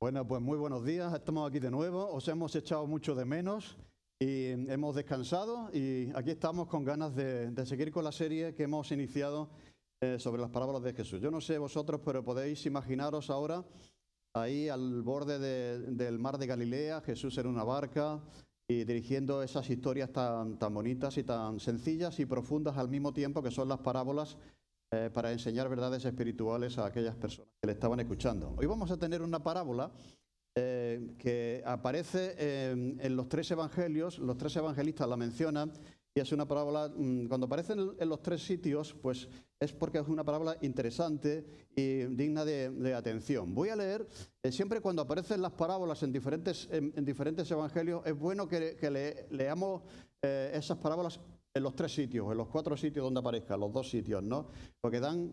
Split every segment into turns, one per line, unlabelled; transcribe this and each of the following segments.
Bueno, pues muy buenos días, estamos aquí de nuevo, os hemos echado mucho de menos y hemos descansado y aquí estamos con ganas de seguir con la serie que hemos iniciado sobre las parábolas de Jesús. Yo no sé vosotros, pero podéis imaginaros ahora ahí al borde del mar de Galilea, Jesús en una barca y dirigiendo esas historias tan bonitas y tan sencillas y profundas al mismo tiempo que son las parábolas para enseñar verdades espirituales a aquellas personas que le estaban escuchando. Hoy vamos a tener una parábola que aparece en los tres evangelios, los tres evangelistas la mencionan, y es una parábola, cuando aparece en los tres sitios, pues es porque es una parábola interesante y digna de atención. Voy a leer, siempre cuando aparecen las parábolas en diferentes evangelios, es bueno que leamos esas parábolas en los tres sitios, en los cuatro sitios donde aparezcan, los dos sitios, ¿no? Porque dan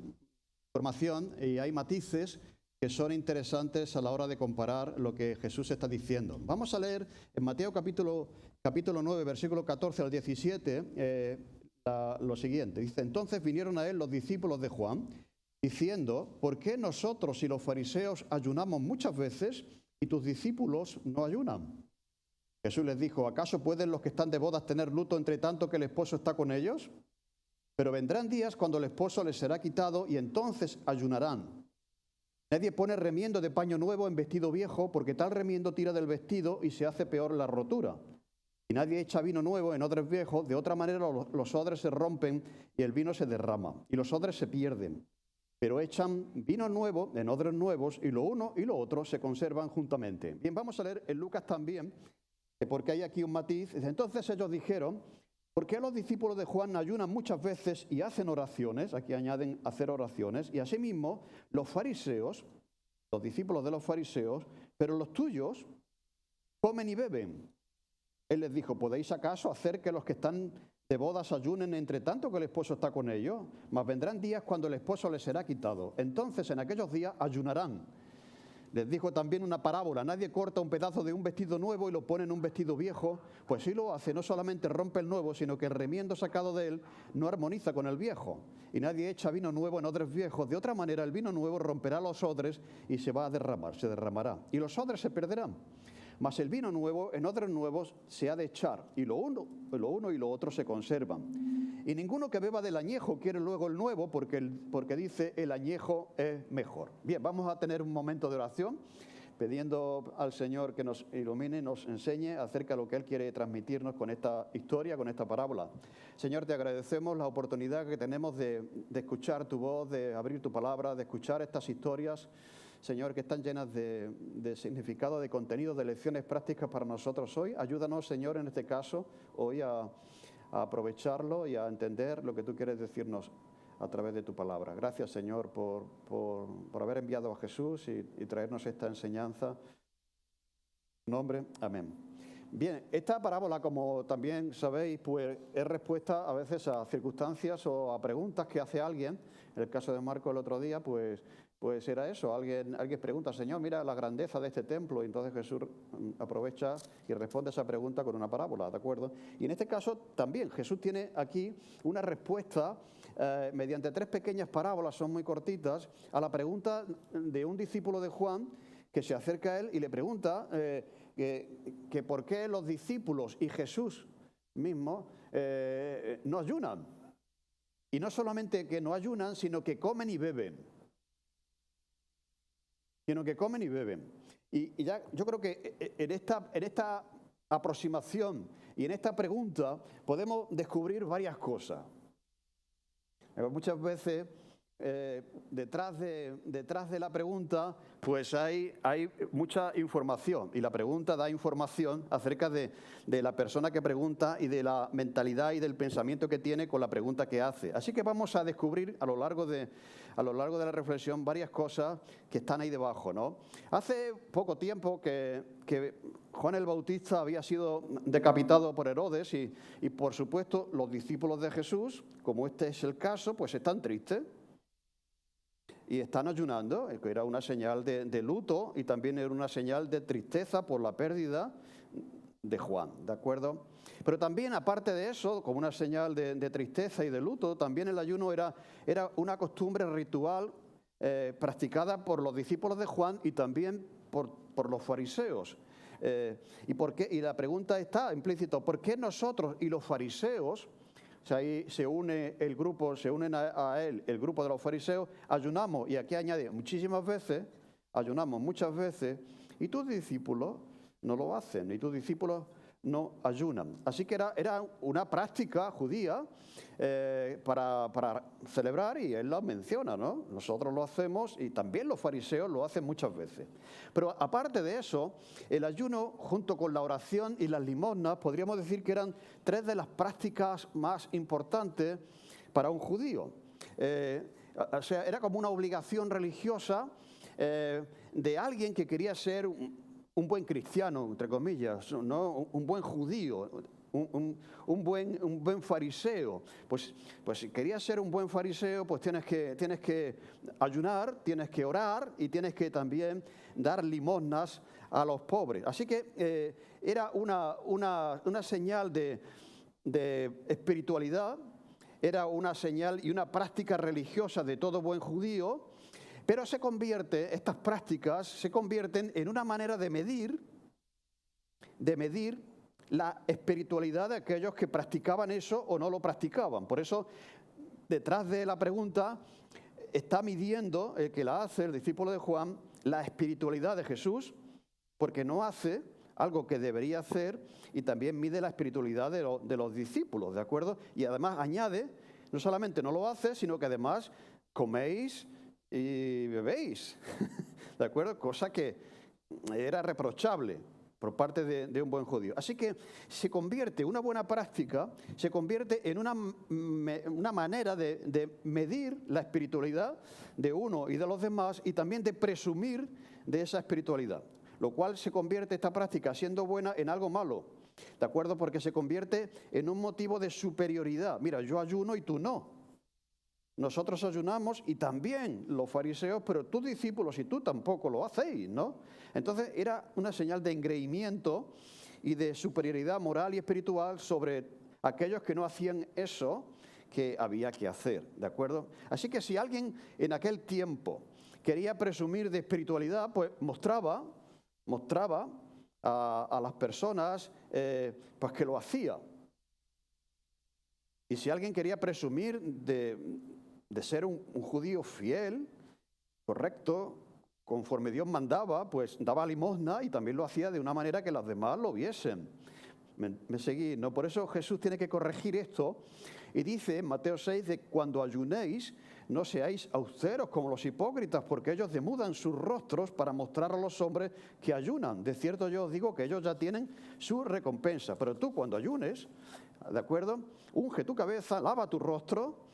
información y hay matices que son interesantes a la hora de comparar lo que Jesús está diciendo. Vamos a leer en Mateo capítulo 9, versículo 14 al 17, lo siguiente. Dice, entonces vinieron a él los discípulos de Juan, diciendo, ¿por qué nosotros y los fariseos ayunamos muchas veces y tus discípulos no ayunan? Jesús les dijo, ¿acaso pueden los que están de bodas tener luto entre tanto que el esposo está con ellos? Pero vendrán días cuando el esposo les será quitado y entonces ayunarán. Nadie pone remiendo de paño nuevo en vestido viejo, porque tal remiendo tira del vestido y se hace peor la rotura. Y nadie echa vino nuevo en odres viejos, de otra manera los odres se rompen y el vino se derrama, y los odres se pierden. Pero echan vino nuevo en odres nuevos, y lo uno y lo otro se conservan juntamente. Bien, vamos a leer en Lucas también, porque hay aquí un matiz. Entonces ellos dijeron, ¿por qué los discípulos de Juan ayunan muchas veces y hacen oraciones? Aquí añaden hacer oraciones. Y asimismo los fariseos, los discípulos de los fariseos, pero los tuyos comen y beben. Él les dijo, ¿podéis acaso hacer que los que están de bodas ayunen entre tanto que el esposo está con ellos? Mas vendrán días cuando el esposo les será quitado. Entonces en aquellos días ayunarán. Les dijo también una parábola, nadie corta un pedazo de un vestido nuevo y lo pone en un vestido viejo, pues si lo hace no solamente rompe el nuevo, sino que el remiendo sacado de él no armoniza con el viejo. Y nadie echa vino nuevo en odres viejos, de otra manera el vino nuevo romperá los odres y se va a derramar, se derramará. Y los odres se perderán. Mas el vino nuevo en odres nuevos se ha de echar, y lo uno y lo otro se conservan. Y ninguno que beba del añejo quiere luego el nuevo, porque dice el añejo es mejor. Bien, vamos a tener un momento de oración, pidiendo al Señor que nos ilumine, nos enseñe acerca de lo que Él quiere transmitirnos con esta historia, con esta parábola. Señor, te agradecemos la oportunidad que tenemos de escuchar tu voz, de abrir tu palabra, de escuchar estas historias, Señor, que están llenas de significado, de contenido, de lecciones prácticas para nosotros hoy. Ayúdanos, Señor, en este caso, hoy a aprovecharlo y a entender lo que tú quieres decirnos a través de tu palabra. Gracias, Señor, por haber enviado a Jesús y traernos esta enseñanza. En su nombre, amén. Bien, esta parábola, como también sabéis, pues es respuesta a veces a circunstancias o a preguntas que hace alguien. En el caso de Marco el otro día, pues era eso, alguien pregunta, Señor, mira la grandeza de este templo, y entonces Jesús aprovecha y responde a esa pregunta con una parábola, ¿de acuerdo? Y en este caso también Jesús tiene aquí una respuesta mediante tres pequeñas parábolas, son muy cortitas, a la pregunta de un discípulo de Juan que se acerca a él y le pregunta que por qué los discípulos y Jesús mismo no ayunan. Y no solamente que no ayunan, sino que comen y beben. Y ya yo creo que en esta aproximación y en esta pregunta podemos descubrir varias cosas. Muchas veces detrás de la pregunta pues hay mucha información, y la pregunta da información acerca de la persona que pregunta y de la mentalidad y del pensamiento que tiene con la pregunta que hace. Así que vamos a descubrir a lo largo de la reflexión varias cosas que están ahí debajo, ¿no? Hace poco tiempo que Juan el Bautista había sido decapitado por Herodes y por supuesto los discípulos de Jesús, como este es el caso, pues están tristes. Y están ayunando, que era una señal de luto y también era una señal de tristeza por la pérdida de Juan, ¿de acuerdo? Pero también, aparte de eso, como una señal de tristeza y de luto, también el ayuno era una costumbre ritual practicada por los discípulos de Juan y también por los fariseos. Y la pregunta está implícita, ¿por qué nosotros y los fariseos, o sea, ahí se unen a él el grupo de los fariseos, ayunamos, y aquí añade muchísimas veces, ayunamos muchas veces, y tus discípulos no lo hacen, y tus discípulos no ayunan? Así que era una práctica judía para celebrar, y él la menciona, ¿no? Nosotros lo hacemos y también los fariseos lo hacen muchas veces. Pero aparte de eso, el ayuno junto con la oración y las limosnas podríamos decir que eran tres de las prácticas más importantes para un judío. O sea, era como una obligación religiosa de alguien que quería ser un buen cristiano, entre comillas, ¿no? Un buen judío, un buen fariseo. Pues si querías ser un buen fariseo, pues tienes que ayunar, tienes que orar y tienes que también dar limosnas a los pobres. Así que era una señal de espiritualidad, era una señal y una práctica religiosa de todo buen judío. Pero estas prácticas se convierten en una manera de medir la espiritualidad de aquellos que practicaban eso o no lo practicaban. Por eso, detrás de la pregunta, está midiendo el que la hace, el discípulo de Juan, la espiritualidad de Jesús, porque no hace algo que debería hacer, y también mide la espiritualidad de los discípulos, ¿de acuerdo? Y además añade, no solamente no lo hace, sino que además coméis y bebéis, ¿de acuerdo? Cosa que era reprochable por parte de un buen judío. Así que una buena práctica se convierte en una manera de medir la espiritualidad de uno y de los demás, y también de presumir de esa espiritualidad, lo cual se convierte esta práctica, siendo buena, en algo malo, ¿de acuerdo? Porque se convierte en un motivo de superioridad. Mira, yo ayuno y tú no. Nosotros ayunamos y también los fariseos, pero tus discípulos y tú tampoco lo hacéis, ¿no? Entonces era una señal de engreimiento y de superioridad moral y espiritual sobre aquellos que no hacían eso que había que hacer, ¿de acuerdo? Así que si alguien en aquel tiempo quería presumir de espiritualidad, pues mostraba a las personas pues que lo hacía. Y si alguien quería presumir de ser un judío fiel, correcto, conforme Dios mandaba, pues daba limosna, y también lo hacía de una manera que los demás lo viesen. ¿Me seguís? ¿No? Por eso Jesús tiene que corregir esto, y dice en Mateo 6, de cuando ayunéis, no seáis austeros como los hipócritas, porque ellos demudan sus rostros para mostrar a los hombres que ayunan. De cierto yo os digo que ellos ya tienen su recompensa. Pero tú, cuando ayunes, ¿de acuerdo?, unge tu cabeza, lava tu rostro,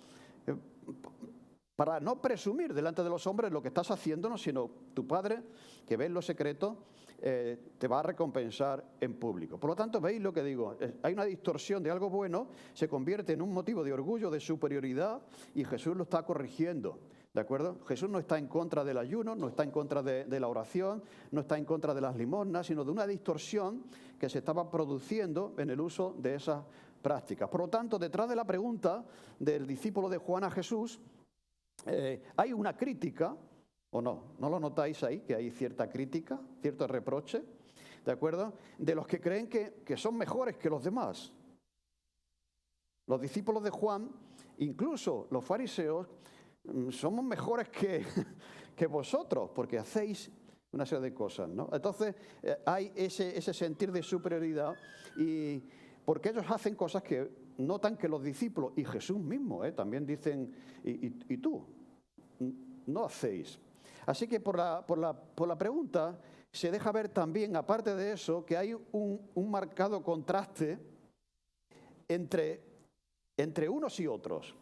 para no presumir delante de los hombres lo que estás haciendo, sino tu Padre, que ve en lo secreto, te va a recompensar en público. Por lo tanto, veis lo que digo, hay una distorsión de algo bueno, se convierte en un motivo de orgullo, de superioridad, y Jesús lo está corrigiendo, ¿de acuerdo? Jesús no está en contra del ayuno, no está en contra de la oración, no está en contra de las limosnas, sino de una distorsión que se estaba produciendo en el uso de esas prácticas. Por lo tanto, detrás de la pregunta del discípulo de Juan a Jesús, hay una crítica, ¿o no? ¿No lo notáis ahí? Que hay cierta crítica, cierto reproche, ¿de acuerdo?, de los que creen que son mejores que los demás. Los discípulos de Juan, incluso los fariseos, somos mejores que vosotros, porque hacéis una serie de cosas, ¿no? Entonces, hay ese sentir de superioridad, y porque ellos hacen cosas que notan que los discípulos, y Jesús mismo, también dicen, y tú, no hacéis. Así que por la pregunta se deja ver también, aparte de eso, que hay un marcado contraste entre unos y otros,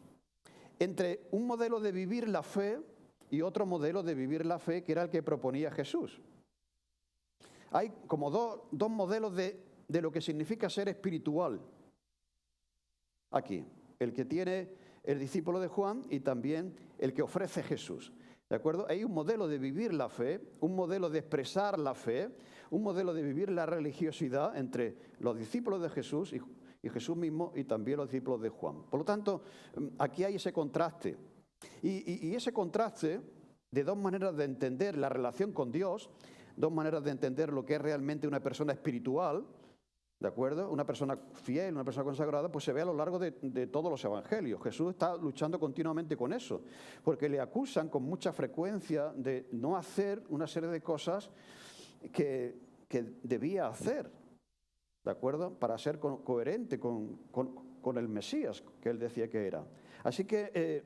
entre un modelo de vivir la fe y otro modelo de vivir la fe que era el que proponía Jesús. Hay como dos modelos de lo que significa ser espiritual aquí, el que tiene el discípulo de Juan y también el que ofrece Jesús, ¿de acuerdo? Hay un modelo de vivir la fe, un modelo de expresar la fe, un modelo de vivir la religiosidad entre los discípulos de Jesús y Jesús mismo, y también los discípulos de Juan. Por lo tanto, aquí hay ese contraste, y ese contraste de dos maneras de entender la relación con Dios,
dos maneras de entender lo que es realmente una persona espiritual, ¿de acuerdo? Una persona fiel, una persona consagrada, pues se ve a lo largo de todos los evangelios. Jesús está luchando continuamente con eso, porque le acusan con mucha frecuencia de no hacer una serie de cosas que debía hacer, ¿de acuerdo? Para ser coherente con el Mesías que él decía que era. Así que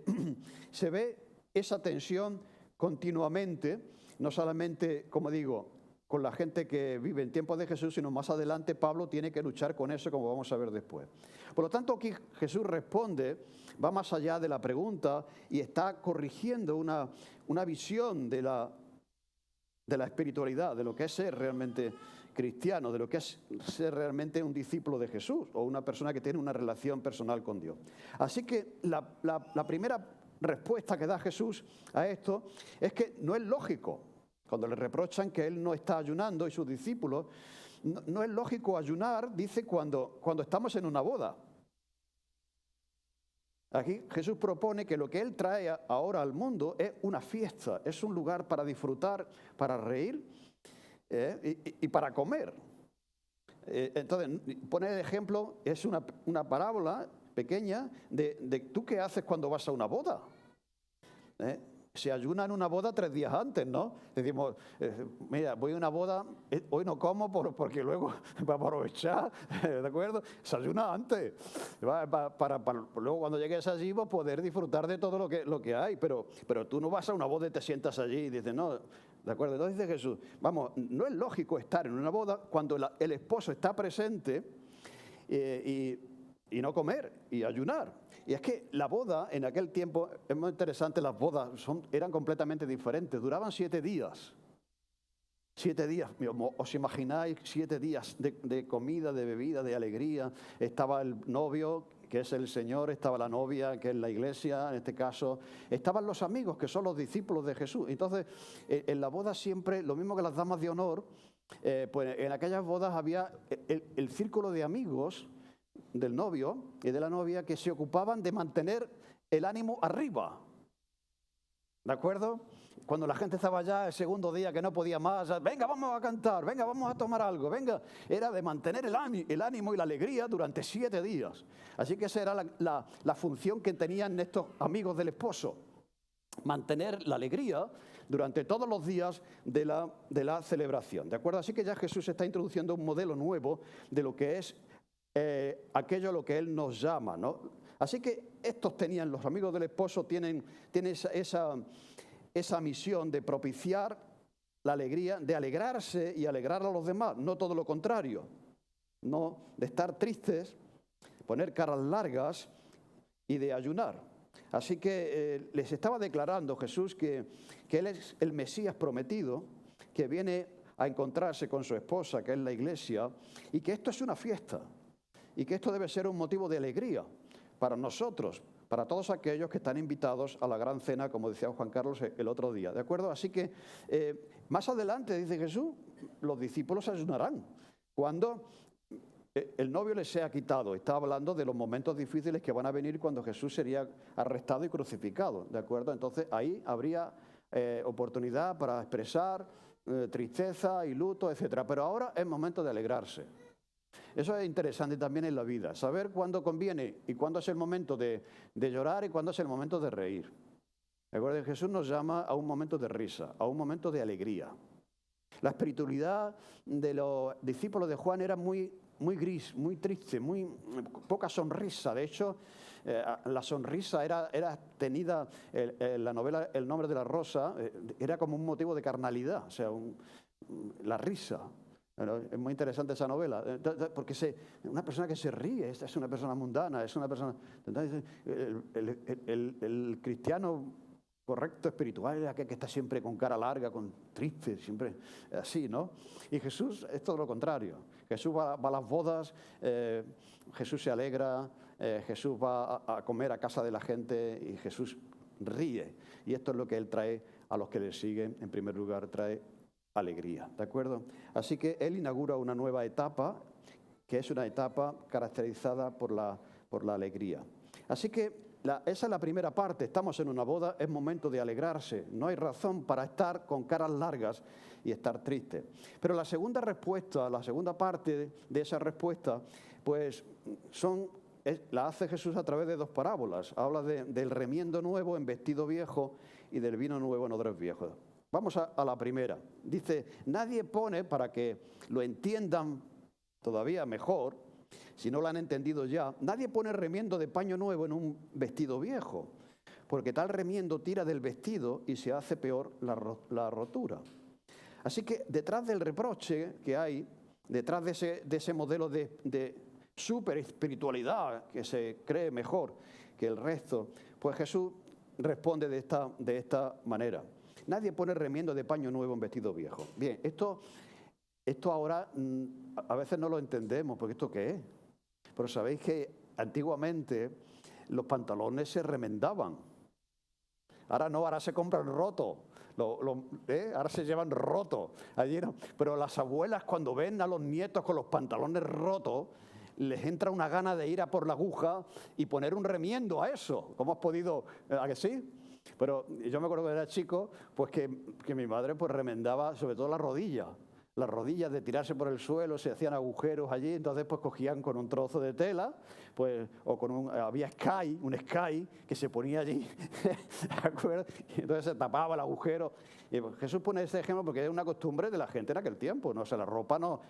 se ve esa tensión continuamente, no solamente, como digo, con la gente que vive en tiempos de Jesús, sino más adelante Pablo tiene que luchar con eso, como vamos a ver después. Por lo tanto, aquí Jesús responde, va más allá de la pregunta y está corrigiendo una visión de la espiritualidad, de lo que es ser realmente cristiano, de lo que es ser realmente un discípulo de Jesús o una persona que tiene una relación personal con Dios. Así que la primera respuesta que da Jesús a esto es que no es lógico. Cuando le reprochan que él no está ayunando y sus discípulos, no es lógico ayunar, dice, cuando estamos en una boda. Aquí Jesús propone que lo que él trae ahora al mundo es una fiesta, es un lugar para disfrutar, para reír y para comer. Entonces, pone el ejemplo, es una parábola pequeña de tú qué haces cuando vas a una boda. Se ayuna en una boda 3 días antes, ¿no? Decimos, mira, voy a una boda, hoy no como porque luego va a aprovechar, ¿de acuerdo? Se ayuna antes, para luego cuando llegues allí pues, poder disfrutar de todo lo que hay, pero tú no vas a una boda y te sientas allí y dices, no, ¿de acuerdo? Entonces dice Jesús, vamos, no es lógico estar en una boda cuando el esposo está presente y no comer y ayunar. Y es que la boda en aquel tiempo, es muy interesante, las bodas eran completamente diferentes, duraban 7 días. 7 días, ¿os imagináis 7 días de comida, de bebida, de alegría? Estaba el novio, que es el Señor, estaba la novia, que es la iglesia, en este caso, estaban los amigos, que son los discípulos de Jesús. Entonces, en la boda siempre, lo mismo que las damas de honor, pues en aquellas bodas había el círculo de amigos del novio y de la novia que se ocupaban de mantener el ánimo arriba, ¿de acuerdo? Cuando la gente estaba ya el segundo día que no podía más, venga, vamos a cantar, venga, vamos a tomar algo, venga, era de mantener el ánimo y la alegría durante 7 días. Así que esa era la función que tenían estos amigos del esposo, mantener la alegría durante todos los días de la celebración, ¿de acuerdo? Así que ya Jesús está introduciendo un modelo nuevo de lo que es aquello a lo que él nos llama, ¿no? Así que los amigos del esposo tienen esa misión de propiciar la alegría, de alegrarse y alegrar a los demás, no todo lo contrario, no de estar tristes, poner caras largas y de ayunar. Así que les estaba declarando Jesús que él es el Mesías prometido, que viene a encontrarse con su esposa, que es la iglesia, y que esto es una fiesta. Y que esto debe ser un motivo de alegría para nosotros, para todos aquellos que están invitados a la gran cena, como decía Juan Carlos el otro día, ¿de acuerdo? Así que más adelante, dice Jesús, los discípulos ayunarán cuando el novio les sea quitado. Está hablando de los momentos difíciles que van a venir cuando Jesús sería arrestado y crucificado, ¿de acuerdo? Entonces ahí habría oportunidad para expresar tristeza y luto, etcétera. Pero ahora es momento de alegrarse. Eso es interesante también en la vida, saber cuándo conviene y cuándo es el momento de llorar y cuándo es el momento de reír. Recuerden, Jesús nos llama a un momento de risa, a un momento de alegría. La espiritualidad de los discípulos de Juan era muy gris, muy triste, muy poca sonrisa. De hecho, la sonrisa era tenida, la novela El nombre de la rosa, era como un motivo de carnalidad, o sea, la risa. Es muy interesante esa novela, porque una persona que se ríe, esta es una persona mundana, es una persona... Entonces, el cristiano correcto, espiritual, es aquel que está siempre con cara larga, triste, siempre así, ¿no? Y Jesús es todo lo contrario. Jesús va a las bodas, Jesús se alegra, Jesús va a comer a casa de la gente y Jesús ríe. Y esto es lo que Él trae a los que le siguen. En primer lugar, trae alegría, ¿de acuerdo? Así que Él inaugura una nueva etapa, que es una etapa caracterizada por la alegría. Así que esa es la primera parte. Estamos en una boda, es momento de alegrarse. No hay razón para estar con caras largas y estar triste. Pero la segunda respuesta, la segunda parte de esa respuesta, pues la hace Jesús a través de dos parábolas. Habla del remiendo nuevo en vestido viejo y del vino nuevo en odres viejos. Vamos a la primera. Dice, nadie pone, para que lo entiendan todavía mejor, si no lo han entendido ya, nadie pone remiendo de paño nuevo en un vestido viejo, porque tal remiendo tira del vestido y se hace peor la rotura. Así que detrás del reproche que hay, detrás de ese modelo de super espiritualidad que se cree mejor que el resto, pues Jesús responde de esta manera. Nadie pone remiendo de paño nuevo en vestido viejo. Bien, esto ahora a veces no lo entendemos, porque ¿esto qué es? Pero sabéis que antiguamente los pantalones se remendaban. Ahora no, ahora se compran rotos. Ahora se llevan rotos. Allí no. Pero las abuelas, cuando ven a los nietos con los pantalones rotos, les entra una gana de ir a por la aguja y poner un remiendo a eso. ¿Cómo has podido? ¿A que sí? Pero yo me acuerdo que era chico, pues que mi madre pues remendaba sobre todo las rodillas de tirarse por el suelo, se hacían agujeros allí, entonces pues cogían con un trozo de tela, pues, o había un sky que se ponía allí, ¿de acuerdo? Y entonces se tapaba el agujero. Y pues, Jesús pone este ejemplo porque es una costumbre de la gente en aquel tiempo, ¿no? O sea, la ropa no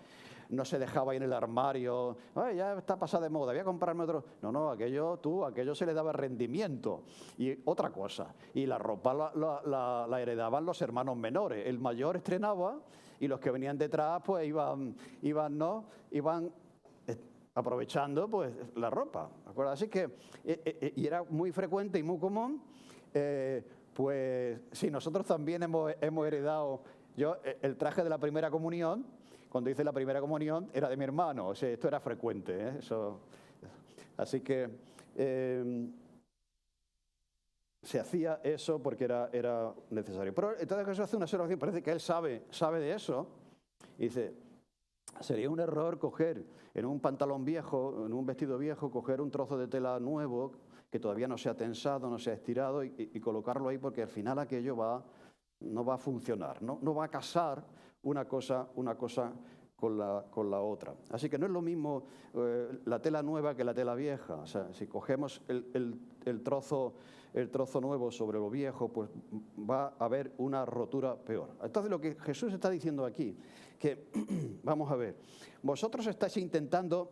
se dejaba ahí en el armario. Ay, ya está pasada de moda, voy a comprarme otro. No, aquello se le daba rendimiento. Y otra cosa, y la ropa la heredaban los hermanos menores. El mayor estrenaba y los que venían detrás pues iban aprovechando pues la ropa, ¿de acuerdo? Así que, y era muy frecuente y muy común, pues sí, nosotros también hemos heredado, el traje de la primera comunión, cuando hice la primera comunión, era de mi hermano, o sea, esto era frecuente, así que se hacía eso porque era necesario. Pero entonces Jesús hace una observación, parece que él sabe de eso, y dice, sería un error coger en un pantalón viejo, en un vestido viejo, coger un trozo de tela nuevo que todavía no se ha tensado, no se ha estirado y colocarlo ahí, porque al final aquello no va a funcionar, no va a casar una cosa con la otra. Así que no es lo mismo la tela nueva que la tela vieja. O sea, si cogemos el trozo nuevo sobre lo viejo, pues va a haber una rotura peor. Entonces lo que Jesús está diciendo aquí, que vamos a ver, vosotros estáis intentando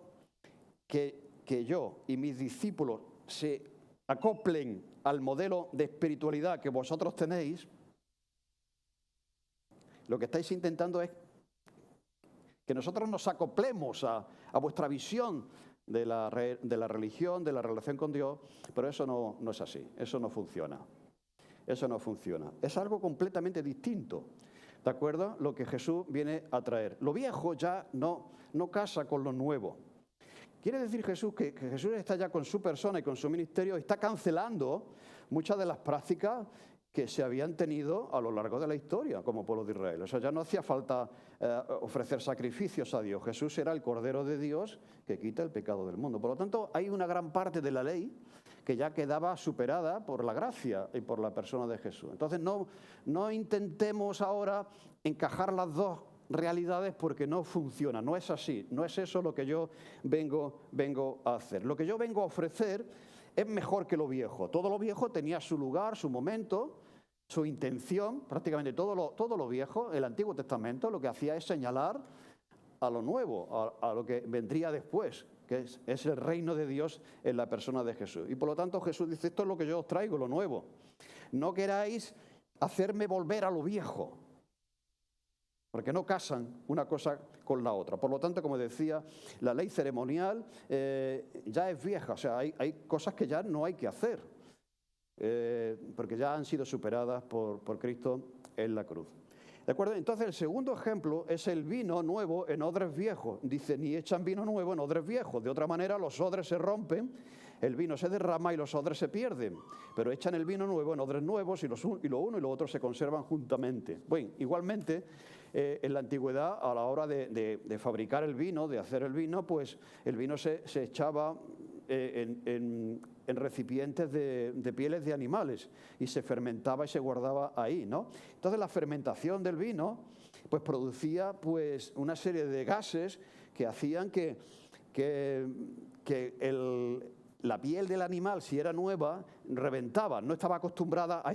que yo y mis discípulos se acoplen al modelo de espiritualidad que vosotros tenéis. Lo que estáis intentando es que nosotros nos acoplemos a vuestra visión de la religión, de la relación con Dios, pero eso no es así, eso no funciona. Eso no funciona. Es algo completamente distinto, ¿de acuerdo? Lo que Jesús viene a traer. Lo viejo ya no casa con lo nuevo. Quiere decir Jesús que Jesús está ya con su persona y con su ministerio, está cancelando muchas de las prácticas que se habían tenido a lo largo de la historia como pueblo de Israel. O sea, ya no hacía falta ofrecer sacrificios a Dios. Jesús era el Cordero de Dios que quita el pecado del mundo. Por lo tanto, hay una gran parte de la ley que ya quedaba superada por la gracia y por la persona de Jesús. Entonces, no intentemos ahora encajar las dos realidades porque no funciona. No es así. No es eso lo que yo vengo a hacer. Lo que yo vengo a ofrecer es mejor que lo viejo. Todo lo viejo tenía su lugar, su momento, su intención. Prácticamente todo lo viejo, el Antiguo Testamento, lo que hacía es señalar a lo nuevo, a lo que vendría después, que es el reino de Dios en la persona de Jesús. Y por lo tanto Jesús dice, esto es lo que yo os traigo, lo nuevo. No queráis hacerme volver a lo viejo, porque no casan una cosa con la otra. Por lo tanto, como decía, la ley ceremonial ya es vieja. O sea, hay cosas que ya no hay que hacer, porque ya han sido superadas por Cristo en la cruz. ¿De acuerdo? Entonces, el segundo ejemplo es el vino nuevo en odres viejos. Dice, ni echan vino nuevo en odres viejos. De otra manera, los odres se rompen, el vino se derrama y los odres se pierden. Pero echan el vino nuevo en odres nuevos y lo uno y lo otro se conservan juntamente. Bueno, igualmente, en la antigüedad, a la hora de fabricar el vino, de hacer el vino, pues el vino se echaba en recipientes de pieles de animales y se fermentaba y se guardaba ahí, ¿no? Entonces la fermentación del vino pues producía pues una serie de gases que hacían que la piel del animal, si era nueva, reventaba, no estaba acostumbrada a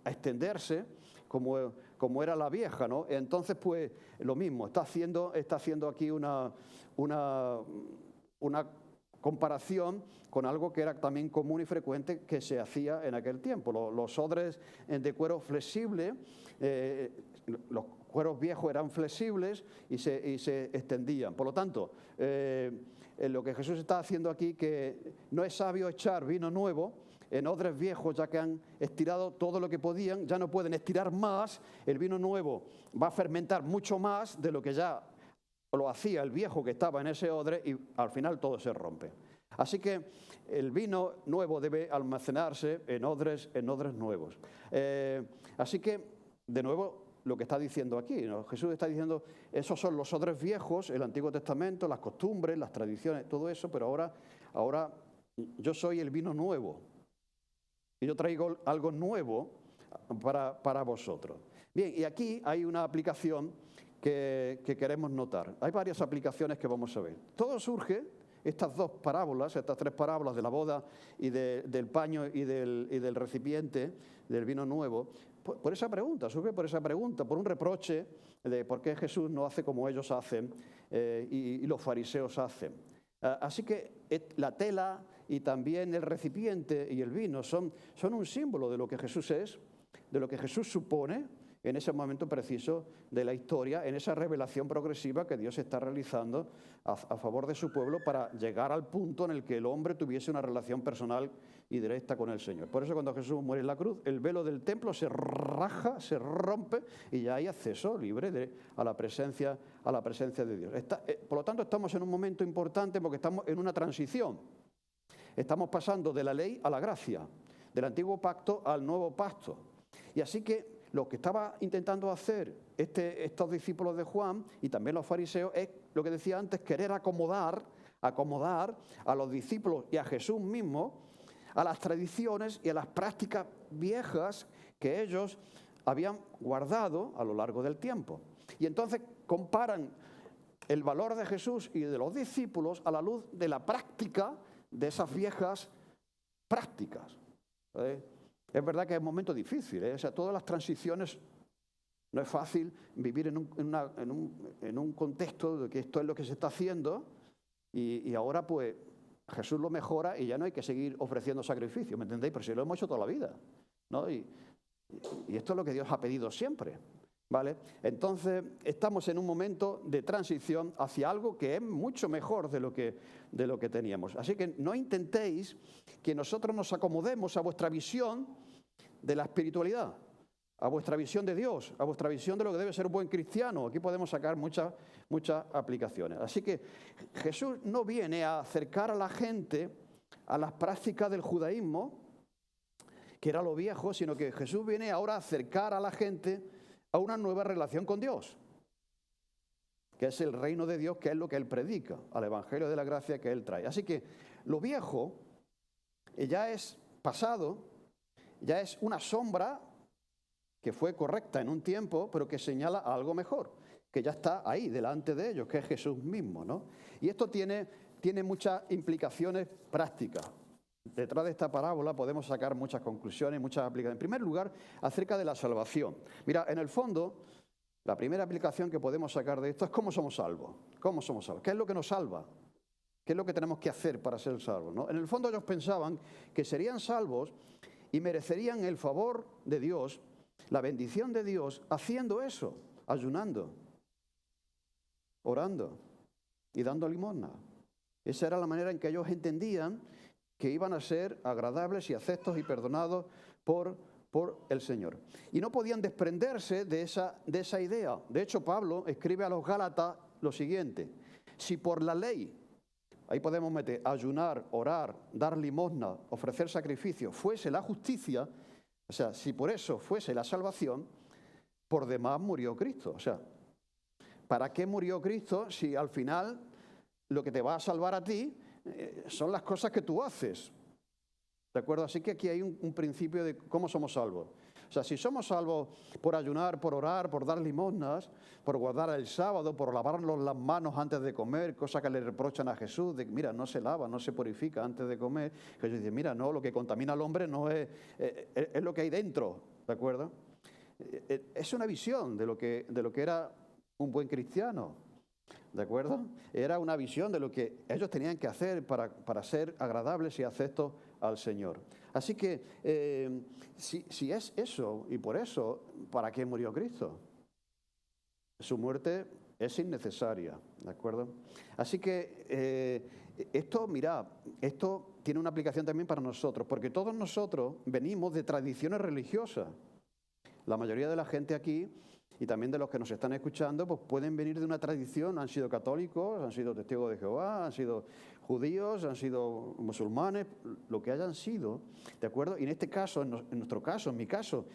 extenderse como era la vieja, ¿no? Entonces, pues, lo mismo, está haciendo aquí una comparación con algo que era también común y frecuente que se hacía en aquel tiempo. Los odres de cuero flexible, los cueros viejos eran flexibles y se extendían. Por lo tanto, lo que Jesús está haciendo aquí, que no es sabio echar vino nuevo en odres viejos, ya que han estirado todo lo que podían, ya no pueden estirar más, el vino nuevo va a fermentar mucho más de lo que ya lo hacía el viejo que estaba en ese odre y al final todo se rompe. Así que el vino nuevo debe almacenarse en odres nuevos. Así que, de nuevo, lo que está diciendo aquí, ¿no? Jesús está diciendo, esos son los odres viejos, el Antiguo Testamento, las costumbres, las tradiciones, todo eso, pero ahora yo soy el vino nuevo y yo traigo algo nuevo para vosotros. Bien, y aquí hay una aplicación que queremos notar. Hay varias aplicaciones que vamos a ver. Todo surge, estas dos parábolas, estas tres parábolas de la boda y del paño y del recipiente del vino nuevo, por esa pregunta, surge por esa pregunta, por un reproche de por qué Jesús no hace como ellos hacen y los fariseos hacen. Así que la tela y también el recipiente y el vino son un símbolo de lo que Jesús es, de lo que Jesús supone en ese momento preciso de la historia, en esa revelación progresiva que Dios está realizando a favor de su pueblo para llegar al punto en el que el hombre tuviese una relación personal y directa con el Señor. Por eso cuando Jesús muere en la cruz, el velo del templo se raja, se rompe y ya hay acceso libre a la presencia de Dios. Por lo tanto, estamos en un momento importante porque estamos en una transición. Estamos pasando de la ley a la gracia, del antiguo pacto al nuevo pacto. Y así que lo que estaba intentando hacer estos discípulos de Juan y también los fariseos es, lo que decía antes, querer acomodar a los discípulos y a Jesús mismo a las tradiciones y a las prácticas viejas que ellos habían guardado a lo largo del tiempo. Y entonces comparan el valor de Jesús y de los discípulos a la luz de la práctica de esas viejas prácticas. Es verdad que es un momento difícil, O sea, todas las transiciones, no es fácil vivir en un contexto de que esto es lo que se está haciendo y ahora pues Jesús lo mejora y ya no hay que seguir ofreciendo sacrificios, ¿me entendéis? Pero si lo hemos hecho toda la vida, ¿no? Y esto es lo que Dios ha pedido siempre, ¿vale? Entonces estamos en un momento de transición hacia algo que es mucho mejor de lo que teníamos. Así que no intentéis que nosotros nos acomodemos a vuestra visión de la espiritualidad, a vuestra visión de Dios, a vuestra visión de lo que debe ser un buen cristiano. Aquí podemos sacar muchas aplicaciones. Así que Jesús no viene a acercar a la gente a las prácticas del judaísmo, que era lo viejo, sino que Jesús viene ahora a acercar a la gente a una nueva relación con Dios, que es el reino de Dios, que es lo que Él predica, al evangelio de la gracia que Él trae. Así que lo viejo ya es pasado, ya es una sombra que fue correcta en un tiempo, pero que señala a algo mejor, que ya está ahí, delante de ellos, que es Jesús mismo, ¿no? Y esto tiene muchas implicaciones prácticas. Detrás de esta parábola podemos sacar muchas conclusiones, muchas aplicaciones. En primer lugar, acerca de la salvación. Mira, en el fondo, la primera aplicación que podemos sacar de esto es cómo somos salvos. ¿Cómo somos salvos? ¿Qué es lo que nos salva? ¿Qué es lo que tenemos que hacer para ser salvos, ¿no? En el fondo ellos pensaban que serían salvos y merecerían el favor de Dios, la bendición de Dios, haciendo eso, ayunando, orando y dando limosna. Esa era la manera en que ellos entendían que iban a ser agradables y aceptos y perdonados por el Señor. Y no podían desprenderse de esa idea. De hecho, Pablo escribe a los Gálatas lo siguiente: si por la ley, ahí podemos meter ayunar, orar, dar limosna, ofrecer sacrificio, fuese la justicia, o sea, si por eso fuese la salvación, por demás murió Cristo. O sea, ¿para qué murió Cristo si al final lo que te va a salvar a ti son las cosas que tú haces. ¿De acuerdo? Así que aquí hay un principio de cómo somos salvos. O sea, si somos salvos por ayunar, por orar, por dar limosnas, por guardar el sábado, por lavarnos las manos antes de comer, cosa que le reprochan a Jesús, de mira, no se lava, no se purifica antes de comer. Jesús dice, mira, no, lo que contamina al hombre no es lo que hay dentro, ¿de acuerdo? Es una visión de lo que era un buen cristiano, ¿de acuerdo? Era una visión de lo que ellos tenían que hacer para ser agradables y aceptos al Señor. Así que, si es eso, y por eso, ¿para qué murió Cristo? Su muerte es innecesaria, ¿de acuerdo? Así que, esto tiene una aplicación también para nosotros, porque todos nosotros venimos de tradiciones religiosas. La mayoría de la gente aquí, y también de los que nos están escuchando, pues pueden venir de una tradición, han sido católicos, han sido testigos de Jehová, han sido judíos, han sido musulmanes, lo que hayan sido, ¿de acuerdo? Y en este caso, en nuestro caso, en mi caso,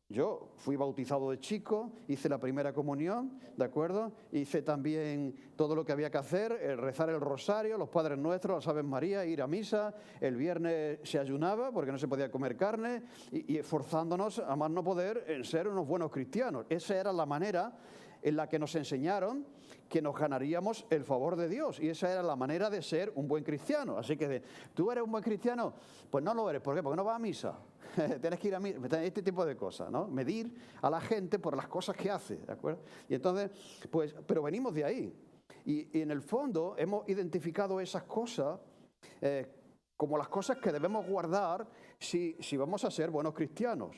yo fui bautizado de chico, hice la primera comunión, ¿de acuerdo? Hice también todo lo que había que hacer, rezar el rosario, los Padres Nuestros, las Aves María, ir a misa. El viernes se ayunaba porque no se podía comer carne y esforzándonos a más no poder en ser unos buenos cristianos. Esa era la manera en la que nos enseñaron que nos ganaríamos el favor de Dios. Y esa era la manera de ser un buen cristiano. Así que, ¿tú eres un buen cristiano? Pues no lo eres. ¿Por qué? Porque no vas a misa. Tienes que ir a misa. Este tipo de cosas, ¿no? Medir a la gente por las cosas que hace, ¿de acuerdo? Y entonces, pues, pero venimos de ahí. Y en el fondo hemos identificado esas cosas como las cosas que debemos guardar si vamos a ser buenos cristianos.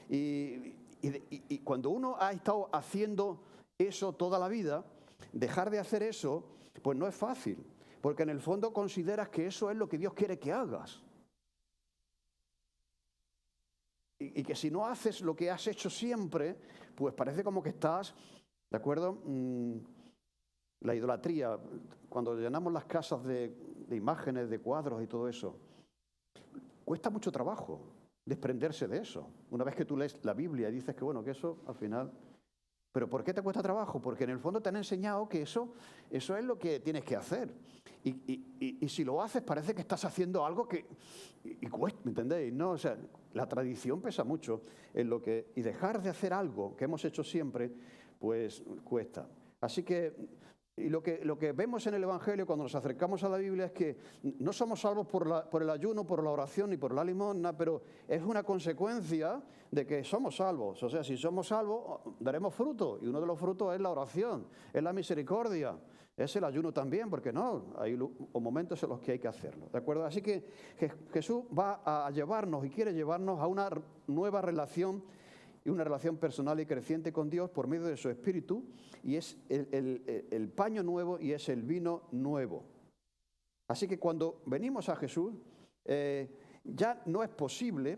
Y cuando uno ha estado haciendo eso toda la vida, dejar de hacer eso, pues no es fácil, porque en el fondo consideras que eso es lo que Dios quiere que hagas. Y que si no haces lo que has hecho siempre, pues parece como que estás, ¿de acuerdo? La idolatría, cuando llenamos las casas de imágenes, de cuadros y todo eso, cuesta mucho trabajo desprenderse de eso. Una vez que tú lees la Biblia y dices que bueno, que eso al final... ¿Pero por qué te cuesta trabajo? Porque en el fondo te han enseñado que eso es lo que tienes que hacer. Y si lo haces parece que estás haciendo algo que... Y cuesta, ¿me entendéis? ¿No? O sea, la tradición pesa mucho en lo que... Y dejar de hacer algo que hemos hecho siempre, pues cuesta. Así que... Y lo que vemos en el Evangelio cuando nos acercamos a la Biblia es que no somos salvos por el ayuno, por la oración y por la limosna, pero es una consecuencia de que somos salvos. O sea, si somos salvos, daremos fruto. Y uno de los frutos es la oración, es la misericordia, es el ayuno también, porque no, hay momentos en los que hay que hacerlo. ¿De acuerdo? Así que Jesús va a llevarnos y quiere llevarnos a una nueva relación y una relación personal y creciente con Dios por medio de su Espíritu, y es el paño nuevo y es el vino nuevo. Así que cuando venimos a Jesús, ya no es posible,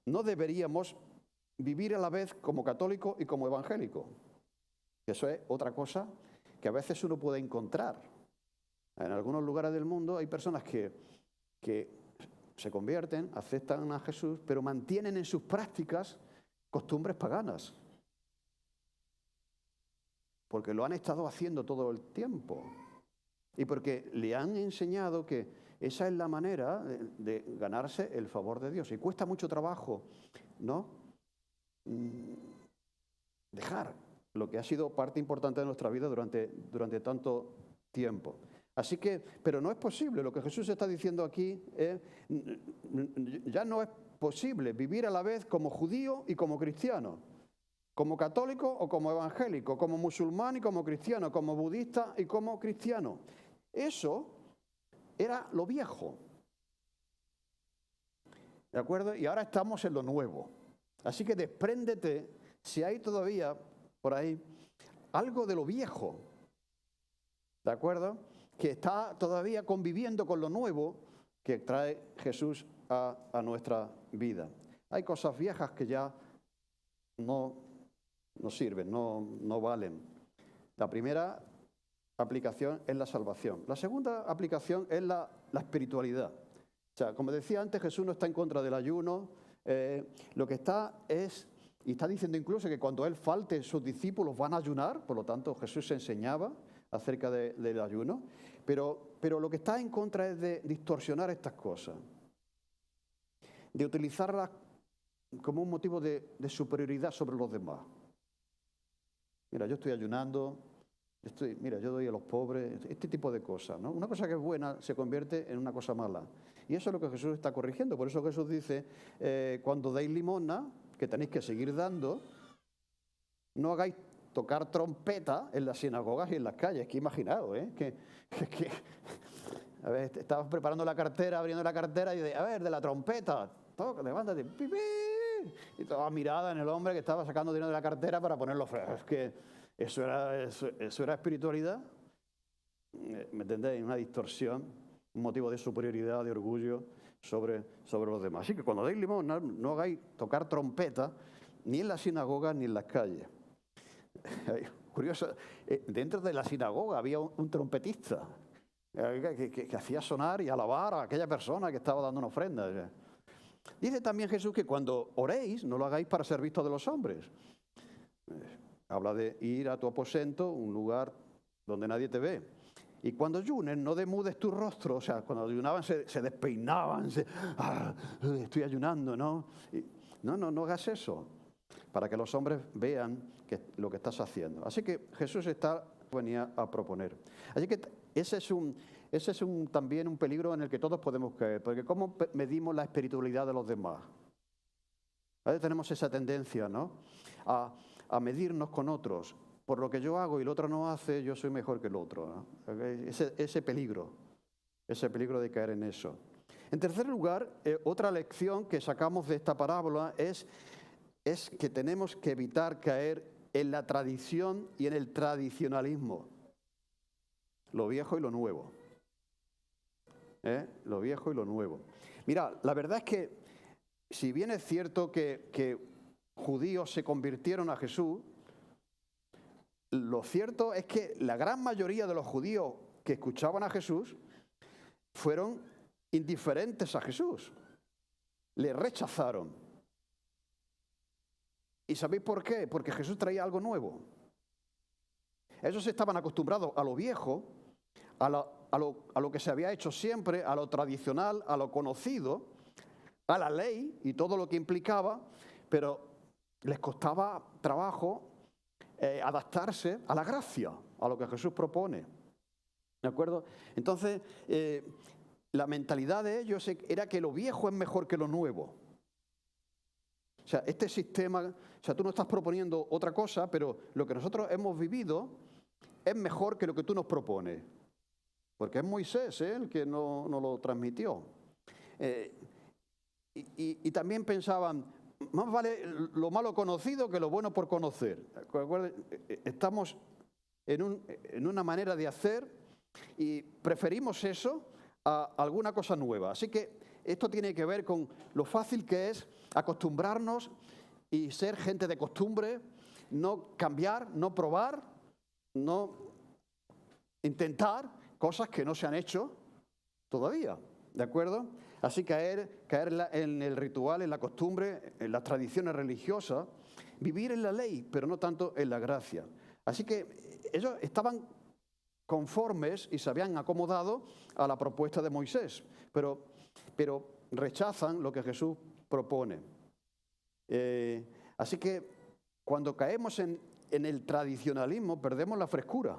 no deberíamos vivir a la vez como católico y como evangélico. Eso es otra cosa que a veces uno puede encontrar. En algunos lugares del mundo hay personas que se convierten, aceptan a Jesús, pero mantienen en sus prácticas costumbres paganas. Porque lo han estado haciendo todo el tiempo. Y porque le han enseñado que esa es la manera de ganarse el favor de Dios. Y cuesta mucho trabajo, ¿no? Dejar lo que ha sido parte importante de nuestra vida durante tanto tiempo. Así que, pero no es posible, lo que Jesús está diciendo aquí es, ya no es posible vivir a la vez como judío y como cristiano, como católico o como evangélico, como musulmán y como cristiano, como budista y como cristiano. Eso era lo viejo, ¿de acuerdo? Y ahora estamos en lo nuevo. Así que despréndete, si hay todavía por ahí algo de lo viejo, ¿de acuerdo?, que está todavía conviviendo con lo nuevo que trae Jesús a nuestra vida. Hay cosas viejas que ya no sirven, no valen. La primera aplicación es la salvación. La segunda aplicación es la espiritualidad. O sea, como decía antes, Jesús no está en contra del ayuno. Lo que está es, y está diciendo incluso que cuando Él falte, sus discípulos van a ayunar. Por lo tanto, Jesús enseñaba acerca del ayuno, pero lo que está en contra es de distorsionar estas cosas, de utilizarlas como un motivo de superioridad sobre los demás. Mira, yo estoy ayunando, mira, yo doy a los pobres, este tipo de cosas, ¿no? Una cosa que es buena se convierte en una cosa mala. Y eso es lo que Jesús está corrigiendo. Por eso Jesús dice, cuando deis limosna, que tenéis que seguir dando, no hagáis tocar trompeta en las sinagogas y en las calles. Que imaginaos, a ver, estabas preparando la cartera, abriendo la cartera y a ver, de la trompeta, toca, levántate, ¡pipí! Y toda mirada en el hombre que estaba sacando dinero de la cartera para ponerlo fuera. Es que eso era espiritualidad. ¿Me entendéis? Una distorsión, un motivo de superioridad, de orgullo sobre los demás. Así que cuando deis limosna, no hagáis tocar trompeta ni en las sinagogas ni en las calles. Curioso, dentro de la sinagoga había un trompetista que hacía sonar y alabar a aquella persona que estaba dando una ofrenda. Dice también Jesús que cuando oréis, no lo hagáis para ser visto de los hombres. Habla de ir a tu aposento, un lugar donde nadie te ve. Y cuando ayunes, no demudes tu rostro. O sea, cuando ayunaban se despeinaban, estoy ayunando, ¿no? No hagas eso, para que los hombres vean lo que estás haciendo. Así que Jesús venía a proponer. Así que ese es también un peligro en el que todos podemos caer, porque ¿cómo medimos la espiritualidad de los demás? A veces tenemos esa tendencia, ¿no?, a medirnos con otros. Por lo que yo hago y el otro no hace, yo soy mejor que el otro, ¿no? Ese peligro de caer en eso. En tercer lugar, otra lección que sacamos de esta parábola es que tenemos que evitar caer en la tradición y en el tradicionalismo. Lo viejo y lo nuevo. Lo viejo y lo nuevo. Mira, la verdad es que si bien es cierto que judíos se convirtieron a Jesús, lo cierto es que la gran mayoría de los judíos que escuchaban a Jesús fueron indiferentes a Jesús. Le rechazaron. ¿Y sabéis por qué? Porque Jesús traía algo nuevo. Ellos estaban acostumbrados a lo viejo, a lo que se había hecho siempre, a lo tradicional, a lo conocido, a la ley y todo lo que implicaba, pero les costaba trabajo adaptarse a la gracia, a lo que Jesús propone. ¿De acuerdo? Entonces, la mentalidad de ellos era que lo viejo es mejor que lo nuevo. O sea, este sistema, o sea, tú no estás proponiendo otra cosa, pero lo que nosotros hemos vivido es mejor que lo que tú nos propones. Porque es Moisés el que nos lo transmitió. Y también pensaban, más vale lo malo conocido que lo bueno por conocer. Estamos en una manera de hacer y preferimos eso a alguna cosa nueva. Así que esto tiene que ver con lo fácil que es acostumbrarnos y ser gente de costumbre, no cambiar, no probar, no intentar cosas que no se han hecho todavía, ¿de acuerdo? Así caer en el ritual, en la costumbre, en las tradiciones religiosas, vivir en la ley, pero no tanto en la gracia. Así que ellos estaban conformes y se habían acomodado a la propuesta de Moisés, pero rechazan lo que Jesús propone. Así que cuando caemos en el tradicionalismo, perdemos la frescura.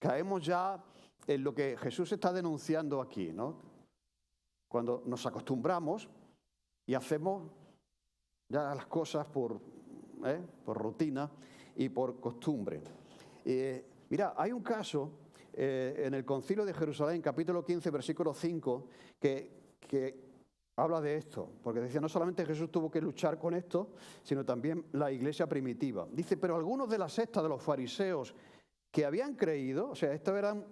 Caemos ya en lo que Jesús está denunciando aquí, ¿no? Cuando nos acostumbramos y hacemos ya las cosas por rutina y por costumbre. Mira, hay un caso en el Concilio de Jerusalén, capítulo 15, versículo 5, que habla de esto, porque decía, no solamente Jesús tuvo que luchar con esto, sino también la iglesia primitiva. Dice, pero algunos de la secta de los fariseos que habían creído, o sea, estos eran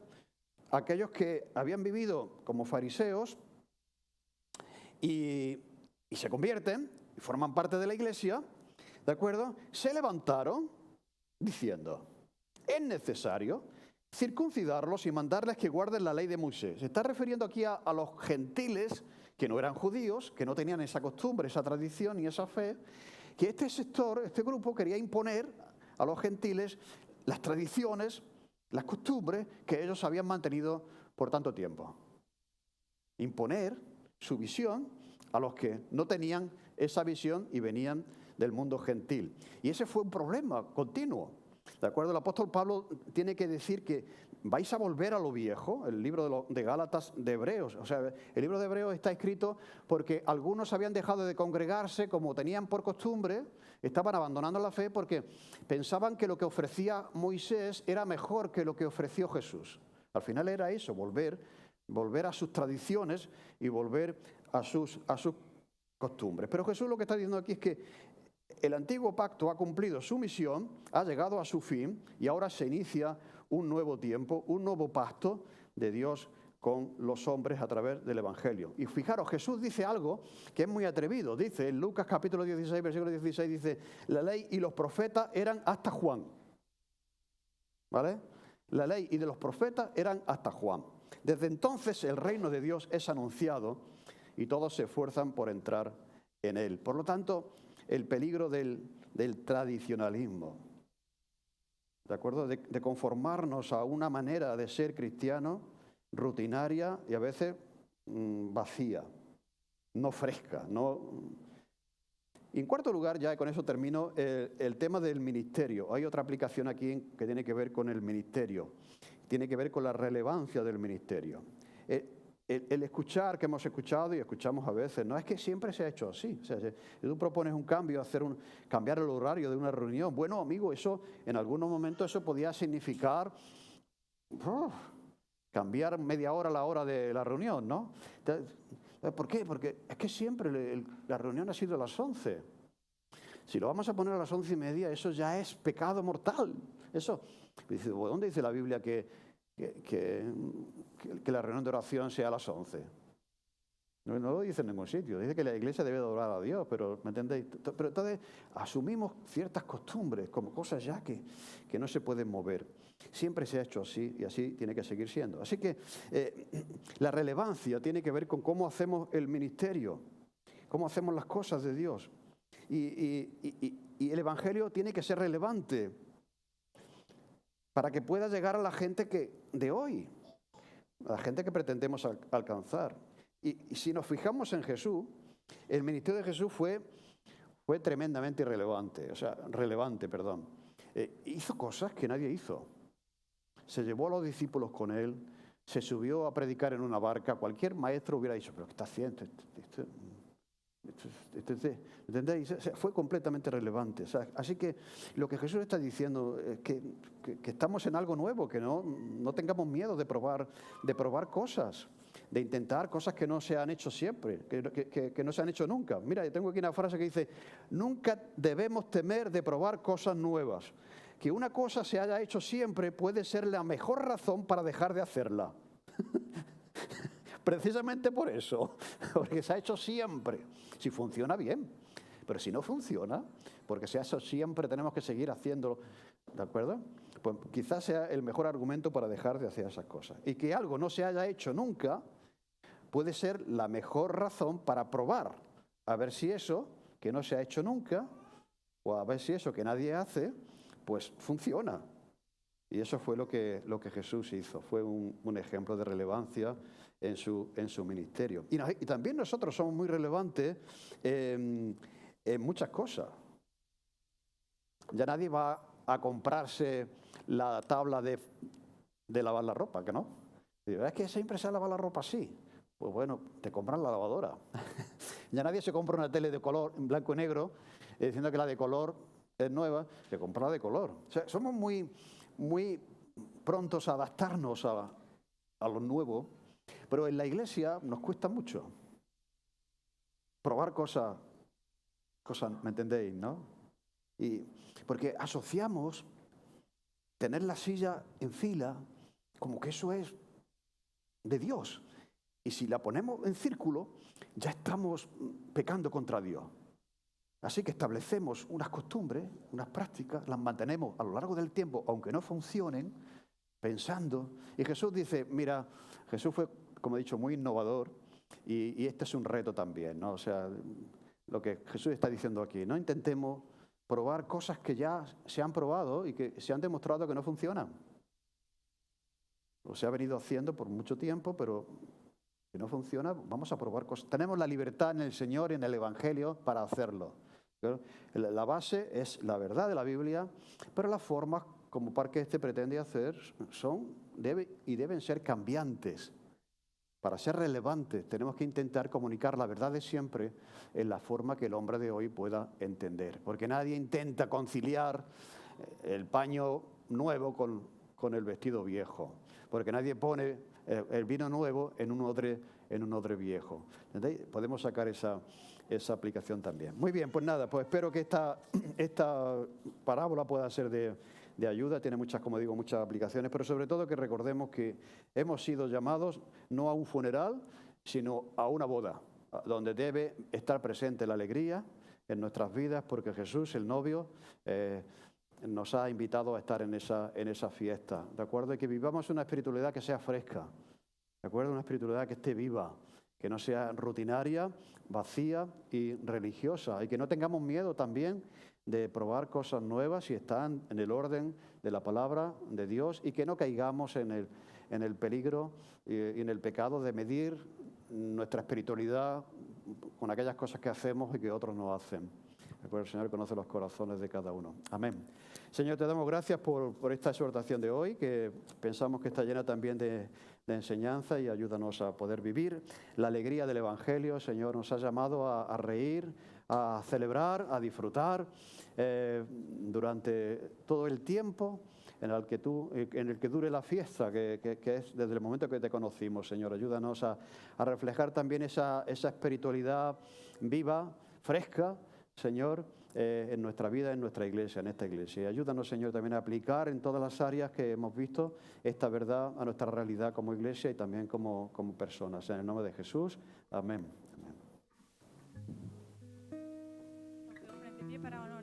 aquellos que habían vivido como fariseos y se convierten y forman parte de la iglesia, ¿de acuerdo? Se levantaron diciendo, es necesario circuncidarlos y mandarles que guarden la ley de Moisés. Se está refiriendo aquí a los gentiles que no eran judíos, que no tenían esa costumbre, esa tradición y esa fe, que este sector, este grupo quería imponer a los gentiles las tradiciones las costumbres que ellos habían mantenido por tanto tiempo. Imponer su visión a los que no tenían esa visión y venían del mundo gentil. Y ese fue un problema continuo. ¿De acuerdo? El apóstol Pablo tiene que decir que vais a volver a lo viejo, el libro de Gálatas, de Hebreos. O sea, el libro de Hebreos está escrito porque algunos habían dejado de congregarse como tenían por costumbre, estaban abandonando la fe porque pensaban que lo que ofrecía Moisés era mejor que lo que ofreció Jesús. Al final era eso, volver a sus tradiciones y volver a sus costumbres. Pero Jesús lo que está diciendo aquí es que el antiguo pacto ha cumplido su misión, ha llegado a su fin y ahora se inicia un nuevo tiempo, un nuevo pacto de Dios con los hombres a través del Evangelio. Y fijaros, Jesús dice algo que es muy atrevido. Dice en Lucas capítulo 16, versículo 16, dice, la ley y los profetas eran hasta Juan. ¿Vale? La ley y de los profetas eran hasta Juan. Desde entonces el reino de Dios es anunciado y todos se esfuerzan por entrar en él. Por lo tanto, el peligro del tradicionalismo, ¿de acuerdo? De conformarnos a una manera de ser cristiano rutinaria y a veces vacía, no fresca. Y en cuarto lugar, ya con eso termino, el tema del ministerio. Hay otra aplicación aquí que tiene que ver con el ministerio, tiene que ver con la relevancia del ministerio. El escuchar que hemos escuchado y escuchamos a veces, no es que siempre se ha hecho así. O sea, si tú propones un cambio, cambiar el horario de una reunión, bueno, amigo, eso en algunos momentos eso podía significar cambiar media hora la hora de la reunión, ¿no? ¿Por qué? Porque es que siempre la reunión ha sido a las 11. Si lo vamos a poner a las 11:30, eso ya es pecado mortal. Eso, ¿dónde dice la Biblia que la reunión de oración sea a las 11? No lo dice en ningún sitio. Dice que la iglesia debe adorar a Dios, pero ¿me entendéis? Pero entonces asumimos ciertas costumbres como cosas ya que no se pueden mover. Siempre se ha hecho así y así tiene que seguir siendo. Así que la relevancia tiene que ver con cómo hacemos el ministerio, cómo hacemos las cosas de Dios. Y el Evangelio tiene que ser relevante para que pueda llegar a la gente de hoy, a la gente que pretendemos alcanzar. Y si nos fijamos en Jesús, el ministerio de Jesús fue tremendamente relevante. Hizo cosas que nadie hizo. Se llevó a los discípulos con él, se subió a predicar en una barca. Cualquier maestro hubiera dicho, ¿pero qué está haciendo? ¿Entendéis? Fue completamente relevante. O sea, así que lo que Jesús está diciendo es que estamos en algo nuevo, que no tengamos miedo de probar cosas, de intentar cosas que no se han hecho siempre, que no se han hecho nunca. Mira, yo tengo aquí una frase que dice, nunca debemos temer de probar cosas nuevas. Que una cosa se haya hecho siempre puede ser la mejor razón para dejar de hacerla. Precisamente por eso, porque se ha hecho siempre. Si funciona, bien. Pero si no funciona, porque se ha hecho siempre, tenemos que seguir haciéndolo, ¿de acuerdo? Pues quizás sea el mejor argumento para dejar de hacer esas cosas. Y que algo no se haya hecho nunca puede ser la mejor razón para probar. A ver si eso, que no se ha hecho nunca, o a ver si eso que nadie hace, pues funciona. Y eso fue lo que Jesús hizo. Fue un ejemplo de relevancia en su ministerio. Y también nosotros somos muy relevantes en muchas cosas. Ya nadie va a comprarse la tabla de lavar la ropa, ¿que no? Es que siempre se lava la ropa así. Pues bueno, te compran la lavadora. Ya nadie se compra una tele de color, en blanco y negro, diciendo que la de color es nueva, se compra la de color. O sea, somos muy prontos a adaptarnos a lo nuevo, pero en la iglesia nos cuesta mucho probar cosas, ¿me entendéis, no? Y porque asociamos tener la silla en fila como que eso es de Dios. Y si la ponemos en círculo, ya estamos pecando contra Dios. Así que establecemos unas costumbres, unas prácticas, las mantenemos a lo largo del tiempo, aunque no funcionen, pensando. Y Jesús dice, mira, Jesús fue, como he dicho, muy innovador y este es un reto también, ¿no? O sea, lo que Jesús está diciendo aquí, no intentemos probar cosas que ya se han probado y que se han demostrado que no funcionan. se ha venido haciendo por mucho tiempo, pero si no funciona, vamos a probar cosas. Tenemos la libertad en el Señor y en el Evangelio para hacerlo. La base es la verdad de la Biblia, pero las formas como Parque Este pretende hacer deben ser cambiantes. Para ser relevantes tenemos que intentar comunicar la verdad de siempre en la forma que el hombre de hoy pueda entender. Porque nadie intenta conciliar el paño nuevo con el vestido viejo. Porque nadie pone el vino nuevo en un odre viejo. ¿Entendéis? Podemos sacar esa aplicación también. Muy bien, pues nada, pues espero que esta parábola pueda ser de ayuda. Tiene muchas, como digo, muchas aplicaciones, pero sobre todo que recordemos que hemos sido llamados no a un funeral, sino a una boda, donde debe estar presente la alegría en nuestras vidas, porque Jesús, el novio, nos ha invitado a estar en esa fiesta, ¿de acuerdo? Y que vivamos una espiritualidad que sea fresca, ¿de acuerdo? Una espiritualidad que esté viva, que no sea rutinaria, vacía y religiosa, y que no tengamos miedo también de probar cosas nuevas si están en el orden de la palabra de Dios, y que no caigamos en el peligro y en el pecado de medir nuestra espiritualidad con aquellas cosas que hacemos y que otros no hacen. El Señor conoce los corazones de cada uno. Amén. Señor, te damos gracias por esta exhortación de hoy, que pensamos que está llena también de enseñanza, y ayúdanos a poder vivir la alegría del Evangelio. Señor, nos has llamado a reír, a celebrar, a disfrutar durante todo el tiempo en el que dure la fiesta, que es desde el momento que te conocimos. Señor, ayúdanos a reflejar también esa espiritualidad viva, fresca, Señor, en nuestra vida, en nuestra iglesia, en esta iglesia. Y ayúdanos, Señor, también a aplicar en todas las áreas que hemos visto esta verdad a nuestra realidad como iglesia y también como personas. En el nombre de Jesús, amén.
Para